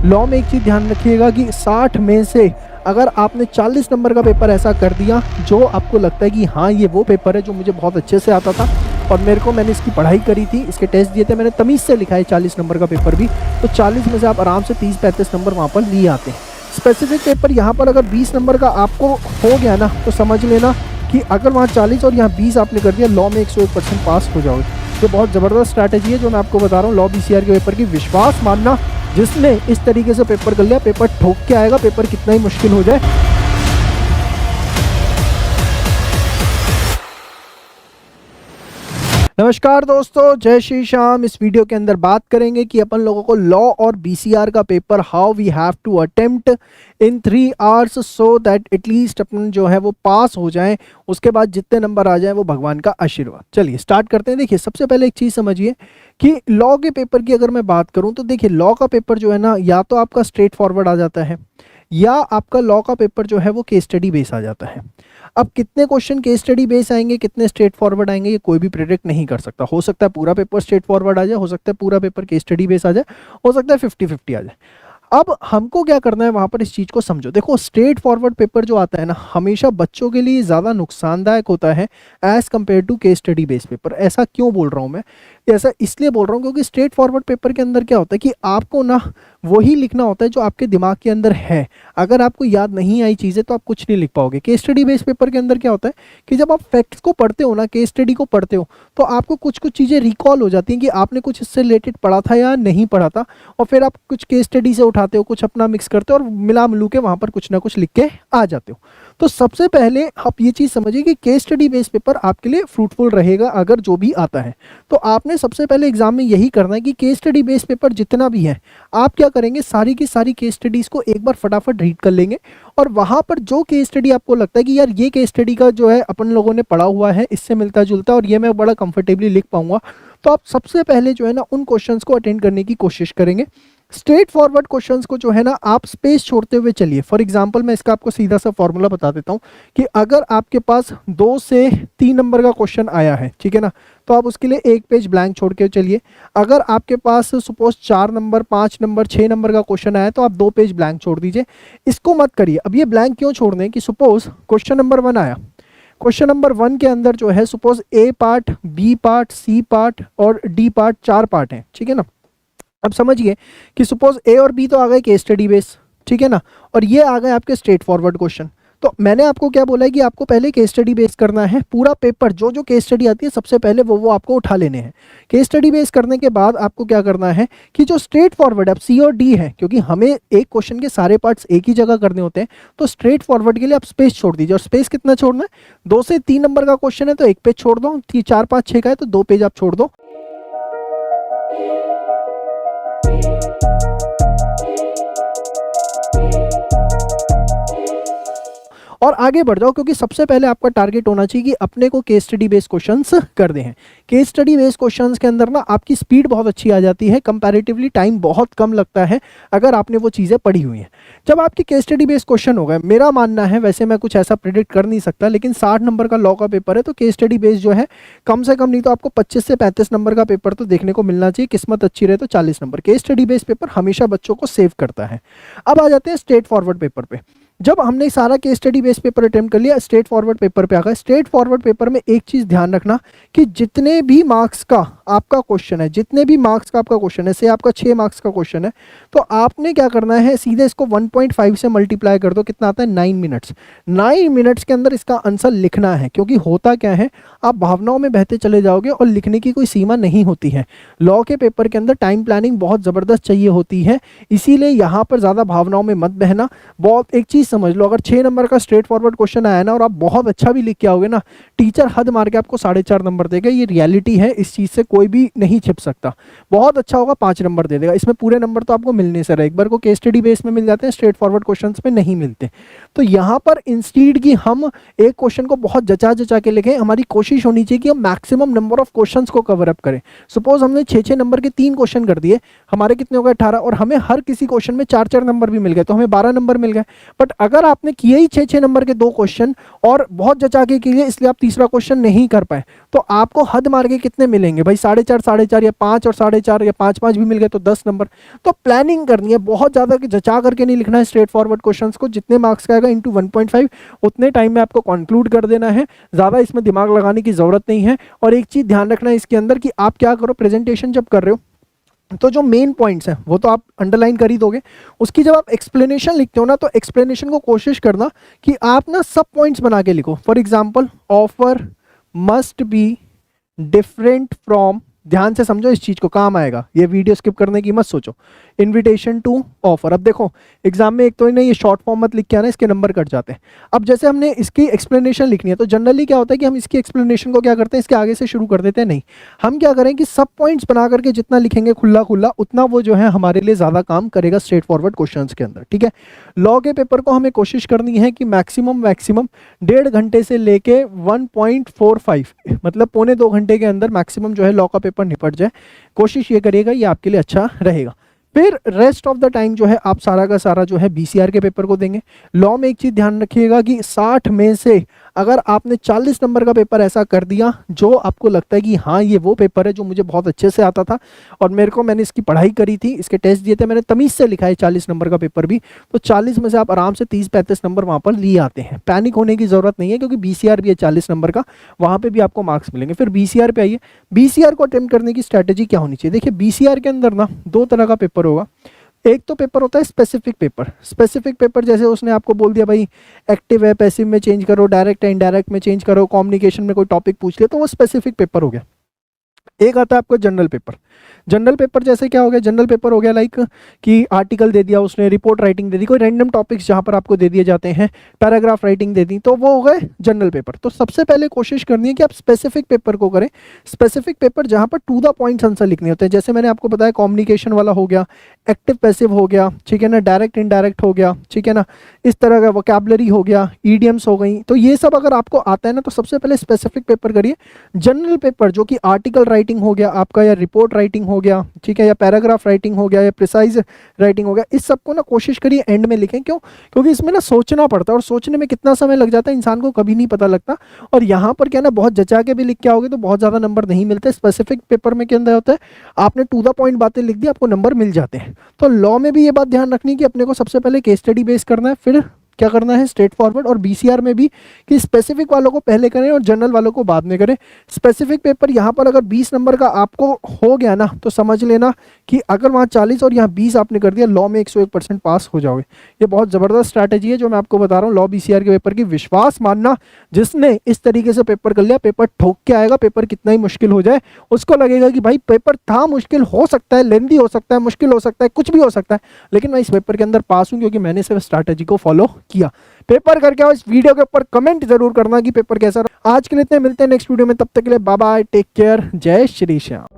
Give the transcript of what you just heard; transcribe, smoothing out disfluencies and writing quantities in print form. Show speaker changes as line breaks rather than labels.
Law में एक चीज़ ध्यान रखिएगा कि 60 में से अगर आपने 40 नंबर का पेपर ऐसा कर दिया जो आपको लगता है कि हाँ ये वो पेपर है जो मुझे बहुत अच्छे से आता था और मैंने इसकी पढ़ाई करी थी, इसके टेस्ट दिए थे, मैंने तमीज़ से लिखा है 40 नंबर का पेपर भी, तो 40 में से आप आराम से 30-35 नंबर वहाँ पर लिए आते हैं। स्पेसिफिक पेपर यहाँ पर अगर 20 नंबर का आपको हो गया ना तो समझ लेना कि अगर वहाँ 40 और यहाँ 20 आपने कर दिया, लॉ में 101% पास हो जाओगे। ये बहुत ज़बरदस्त स्ट्रैटेजी है जो मैं आपको बता रहा हूँ लॉ BCR के पेपर की। विश्वास मानना, जिसने इस तरीके से पेपर कर लिया, पेपर ठोक के आएगा, पेपर कितना ही मुश्किल हो जाए। नमस्कार दोस्तों, जय श्री श्याम। इस वीडियो के अंदर बात करेंगे कि अपन लोगों को लॉ और BCR का paper how we have to attempt in 3 hours so that at least अपन जो है वो पास हो जाएं। उसके बाद जितने नंबर आ जाएं वो भगवान का आशीर्वाद। चलिए स्टार्ट करते हैं। देखिए सबसे पहले एक चीज़ समझिए कि लॉ के पेपर की अगर मैं बात करूं तो देखिए लॉ का पेपर जो है ना, या तो आपका स्ट्रेट फॉरवर्ड आ जाता है या आपका लॉ का पेपर जो है वो केस स्टडी बेस आ जाता है। अब कितने क्वेश्चन केस स्टडी बेस आएंगे, कितने स्ट्रेट फॉरवर्ड आएंगे, ये कोई भी प्रेडिक्ट नहीं कर सकता। हो सकता है पूरा पेपर स्ट्रेट फॉरवर्ड आ जाए, हो सकता है पूरा पेपर केस स्टडी बेस आ जाए, हो सकता है 50-50 आ जाए। अब हमको क्या करना है वहाँ पर, इस चीज़ को समझो। देखो स्ट्रेट फॉरवर्ड पेपर जो आता है ना, हमेशा बच्चों के लिए ज़्यादा नुकसानदायक होता है as compare to case study base paper. ऐसा क्यों बोल रहा हूँ मैं? ऐसा इसलिए बोल रहा हूँ क्योंकि स्ट्रेट फॉरवर्ड पेपर के अंदर क्या होता है कि आपको ना वही लिखना होता है जो आपके दिमाग के अंदर है। अगर आपको याद नहीं आई चीज़ें तो आप कुछ नहीं लिख पाओगे। केस स्टडी बेस पेपर के अंदर क्या होता है कि जब आप फैक्ट्स को पढ़ते हो ना, केस स्टडी को पढ़ते हो, तो आपको कुछ कुछ चीज़ें रिकॉल हो जाती हैं कि आपने कुछ इससे रिलेटेड पढ़ा था या नहीं पढ़ा था, और फिर आप कुछ केस स्टडी से उठाते हो, कुछ अपना मिक्स करते हो और मिला मिलू के वहाँ पर कुछ ना कुछ लिख के आ जाते हो। तो सबसे पहले आप ये चीज़ समझिए कि केस स्टडी बेस पेपर आपके लिए फ्रूटफुल रहेगा अगर जो भी आता है। तो आपने सबसे पहले एग्जाम में यही करना है कि केस स्टडी बेस पेपर जितना भी है, आप क्या करेंगे, सारी की सारी केस स्टडीज़ को एक बार फटाफट रीड कर लेंगे, और वहाँ पर जो केस स्टडी आपको लगता है कि यार ये केस स्टडी का जो है अपन लोगों ने पढ़ा हुआ है, इससे मिलता जुलता और ये मैं बड़ा कंफर्टेबली लिख पाऊंगा, तो आप सबसे पहले जो है ना उन क्वेश्चंस को अटेंड करने की कोशिश करेंगे। स्ट्रेट फॉरवर्ड क्वेश्चंस को जो है ना आप स्पेस छोड़ते हुए चलिए। फॉर एग्जांपल मैं इसका आपको सीधा सा फॉर्मूला बता देता हूँ कि अगर आपके पास 2 से 3 नंबर का क्वेश्चन आया है, ठीक है ना, तो आप उसके लिए 1 पेज ब्लैंक छोड़ के चलिए। अगर आपके पास सपोज 4 नंबर, 5 नंबर, 6 नंबर का क्वेश्चन आया तो आप 2 पेज ब्लैंक छोड़ दीजिए। इसको मत करिए। अब ये ब्लैंक क्यों छोड़ने कि सपोज क्वेश्चन नंबर 1 आया, क्वेश्चन नंबर 1 के अंदर जो है suppose A part, B part, C part और D पार्ट, 4 पार्ट हैं, ठीक है ना। अब समझिए कि सपोज A और B तो आ गए केस स्टडी बेस, ठीक है ना, और ये आ गए आपके स्ट्रेट फॉरवर्ड क्वेश्चन। तो मैंने आपको क्या बोला है कि आपको पहले केस स्टडी बेस करना है। पूरा पेपर जो जो केस स्टडी आती है सबसे पहले वो आपको उठा लेने हैं। केस स्टडी बेस करने के बाद आपको क्या करना है कि जो स्ट्रेट फॉरवर्ड अब C और D है, क्योंकि हमें एक क्वेश्चन के सारे पार्ट्स एक ही जगह करने होते हैं, तो स्ट्रेट फॉरवर्ड के लिए आप स्पेस छोड़ दीजिए। और स्पेस कितना छोड़ना है? 2 से 3 नंबर का क्वेश्चन है तो 1 पेज छोड़ दो, 4, 5, 6 का है तो 2 पेज आप छोड़ दो। और आगे बढ़ जाओ, क्योंकि सबसे पहले आपका टारगेट होना चाहिए कि अपने को केस स्टडी बेस क्वेश्चंस कर दे हैं। केस स्टडी बेस क्वेश्चंस के अंदर ना आपकी स्पीड बहुत अच्छी आ जाती है, कंपैरेटिवली टाइम बहुत कम लगता है अगर आपने वो चीज़ें पढ़ी हुई हैं। जब आपके केस स्टडी बेस क्वेश्चन हो गए, मेरा मानना है, वैसे मैं कुछ ऐसा प्रिडिक्ट कर नहीं सकता, लेकिन 60 नंबर का लॉ का पेपर है तो केस स्टडी बेस जो है कम से कम नहीं तो आपको 25 से 35 नंबर का पेपर तो देखने को मिलना चाहिए। किस्मत अच्छी रहे तो 40 number. Case study base paper हमेशा बच्चों को सेव करता है। अब आ जाते हैं स्ट्रेट फॉरवर्ड पेपर पे। जब हमने सारा case study base paper attempt कर लिया, स्ट्रेट फॉरवर्ड पेपर पे आ गए। स्ट्रेट फॉरवर्ड पेपर में एक चीज़ ध्यान रखना कि जितने भी मार्क्स का आपका क्वेश्चन है, जितने भी मार्क्स का आपका क्वेश्चन है, से आपका 6 मार्क्स का क्वेश्चन है, तो आपने क्या करना है, सीधे इसको 1.5 से मल्टीप्लाई कर दो। कितना आता है? 9 मिनट्स। 9 मिनट्स के अंदर इसका आंसर लिखना है, क्योंकि होता क्या है, आप भावनाओं में बहते चले जाओगे और लिखने की कोई सीमा नहीं होती है। लॉ के पेपर के अंदर टाइम प्लानिंग बहुत ज़बरदस्त चाहिए होती है, इसीलिए यहाँ पर ज़्यादा भावनाओं में मत बहना। बहुत एक चीज़ समझ लो, अगर 6 नंबर का स्ट्रेट फॉरवर्ड क्वेश्चन आया ना और आप बहुत अच्छा भी लिख के आओगे ना, टीचर हद मार के आपको 4.5 नंबर देगा। ये रियलिटी है, इस चीज़ से कोई भी नहीं छिप सकता। बहुत अच्छा होगा 5 नंबर दे देगा। इसमें पूरे नंबर तो आपको मिलने से रहे, एक बार को केस स्टडी बेस में मिल जाते हैं, स्ट्रेट फॉरवर्ड क्वेश्चन में नहीं मिलते। तो यहाँ पर इंस्टीड की हम एक क्वेश्चन को बहुत जचा जचा के लिखें, हमारी कोशिश होनी चाहिए कि हम मैक्सिमम नंबर ऑफ क्वेश्चन को कवर अप करें। सपोज हमने 6-6 नंबर के 3 क्वेश्चन कर दिए, हमारे कितने हो गए? 18, और हमें हर किसी क्वेश्चन में 4-4 नंबर भी मिल गए तो हमें 12 नंबर मिल गए। बट अगर आपने किए ही 6-6 नंबर के 2 क्वेश्चन और बहुत जचा के किए, इसलिए आप तीसरा क्वेश्चन नहीं कर पाए, तो आपको हद मार के कितने मिलेंगे भाई? साढ़े चार या 5 और साढ़े 4 या 5 भी मिल गए तो 10 नंबर। तो प्लानिंग करनी है, बहुत ज़्यादा जचा करके नहीं लिखना है स्ट्रेट फॉरवर्ड क्वेश्चंस को। जितने मार्क्स का आएगा इंटू 1.5 उतने टाइम में आपको कंक्लूड कर देना है, ज़्यादा इसमें दिमाग लगाने की ज़रूरत नहीं है। और एक चीज़ ध्यान रखना है इसके अंदर कि आप क्या करो, प्रेजेंटेशन जब कर रहे हो तो जो मेन पॉइंट्स हैं वो तो आप अंडरलाइन कर ही दोगे, उसकी जब आप एक्सप्लेनेशन लिखते हो ना तो एक्सप्लेनेशन को कोशिश करना कि आप ना सब पॉइंट्स बना के लिखो। For example, offer must be different from, ध्यान से समझो इस चीज को, काम आएगा, ये वीडियो स्किप करने की मत सोचो। इनविटेशन टू ऑफर, अब देखो एग्जाम में एक तो इन्हें ये शॉर्ट फॉर्म मत लिख के आना, इसके नंबर कट जाते हैं। अब जैसे हमने इसकी एक्सप्लेनेशन लिखनी है तो जनरली क्या होता है कि हम इसकी एक्सप्लेनेशन को क्या करते हैं, इसके आगे से शुरू कर देते हैं। नहीं, हम क्या करें कि सब पॉइंट्स बना करके जितना लिखेंगे खुला खुला उतना वो जो है हमारे लिए ज्यादा काम करेगा स्ट्रेट फॉरवर्ड क्वेश्चन के अंदर। ठीक है, लॉ के पेपर को हमें कोशिश करनी है कि मैक्सिमम 1.5 घंटे से लेके 1.45 मतलब 1.25 घंटे के अंदर मैक्सिमम जो है लॉ का पेपर निपट जाए। कोशिश ये करिएगा, ये आपके लिए अच्छा रहेगा। फिर रेस्ट ऑफ द टाइम जो है आप सारा का सारा जो है बीसीआर के पेपर को देंगे। लॉ में एक चीज ध्यान रखिएगा कि 60 में से अगर आपने 40 नंबर का पेपर ऐसा कर दिया जो आपको लगता है कि हाँ ये वो पेपर है जो मुझे बहुत अच्छे से आता था और मैंने इसकी पढ़ाई करी थी, इसके टेस्ट दिए थे, मैंने तमीज से लिखा है 40 नंबर का पेपर भी, तो 40 में से आप आराम से 30-35 नंबर वहाँ पर लिए आते हैं। पैनिक होने की जरूरत नहीं है क्योंकि बीसीआर भी है 40 नंबर का, वहाँ पे भी आपको मार्क्स मिलेंगे। फिर बीसीआर पे आइए, बीसीआर को अटेम्प्ट करने की स्ट्रैटेजी क्या होनी चाहिए। देखिए बीसीआर के अंदर ना 2 तरह का पेपर होगा। एक तो पेपर होता है स्पेसिफिक पेपर। स्पेसिफिक पेपर जैसे उसने आपको बोल दिया भाई एक्टिव है पैसिव में चेंज करो, डायरेक्ट है इनडायरेक्ट में चेंज करो, कम्युनिकेशन में कोई टॉपिक पूछ ले, तो वो स्पेसिफिक पेपर हो गया। एक आता है आपको जनरल पेपर। जनरल पेपर जैसे क्या हो गया, जनरल पेपर हो गया लाइक कि आर्टिकल दे दिया उसने, रिपोर्ट राइटिंग दे दी, कोई रैंडम टॉपिक्स जहां पर आपको दे दिए जाते हैं, पैराग्राफ राइटिंग दे दी, तो वो हो गए जनरल पेपर। तो सबसे पहले कोशिश करनी है कि आप स्पेसिफिक पेपर को करें। स्पेसिफिक पेपर जहां पर टू द पॉइंट आंसर लिखने होते हैं, जैसे मैंने आपको बताया कम्युनिकेशन वाला हो गया, एक्टिव पैसिव हो गया, ठीक है ना, डायरेक्ट इनडायरेक्ट हो गया, ठीक है ना, इस तरह का वोकैबुलरी हो गया, ईडियम्स हो गई। तो ये सब अगर आपको आता है ना तो सबसे पहले स्पेसिफिक पेपर करिए। जनरल पेपर जो कि आर्टिकल राइटिंग हो गया आपका, या रिपोर्ट राइटिंग हो गया, ठीक है, या पैराग्राफ राइटिंग हो गया, या प्रिसाइज राइटिंग हो गया, इस सब को ना कोशिश करिए एंड में लिखें। क्यों? क्योंकि इसमें ना सोचना पड़ता है और सोचने में कितना समय लग जाता है इंसान को कभी नहीं पता लगता। और यहाँ पर क्या ना बहुत जचा के भी लिख के आओगे तो बहुत ज़्यादा नंबर नहीं मिलते। स्पेसिफिक पेपर में क्या अंदर होता है, आपने टू द पॉइंट बातें लिख दी, आपको नंबर मिल जाते हैं। तो लॉ में भी ये बात ध्यान रखनी कि अपने को सबसे पहले केस स्टडी बेस करना है, फिर क्या करना है स्ट्रेट फॉरवर्ड। और बीसीआर में भी कि स्पेसिफिक वालों को पहले करें और जनरल वालों को बाद में करें। स्पेसिफिक पेपर यहाँ पर अगर 20 नंबर का आपको हो गया ना तो समझ लेना कि अगर वहाँ 40 और यहाँ 20 आपने कर दिया, लॉ में 101% पास हो जाओगे। ये बहुत ज़बरदस्त स्ट्रैटेजी है जो मैं आपको बता रहा हूँ लॉ बीसीआर के पेपर की। विश्वास मानना, जिसने इस तरीके से पेपर कर लिया, पेपर ठोक के आएगा। पेपर कितना ही मुश्किल हो जाए उसको लगेगा कि भाई पेपर था मुश्किल, हो सकता है लेंदी हो सकता है, मुश्किल हो सकता है, कुछ भी हो सकता है, लेकिन मैं इस पेपर के अंदर पास हूँ क्योंकि मैंने सिर्फ स्ट्रैटेजी को फॉलो किया। पेपर करके आओ, इस वीडियो के ऊपर कमेंट जरूर करना कि पेपर कैसा रहा। आज के लिए इतने, मिलते हैं नेक्स्ट वीडियो में, तब तक के लिए बाय बाय, टेक केयर, जय श्री श्याम।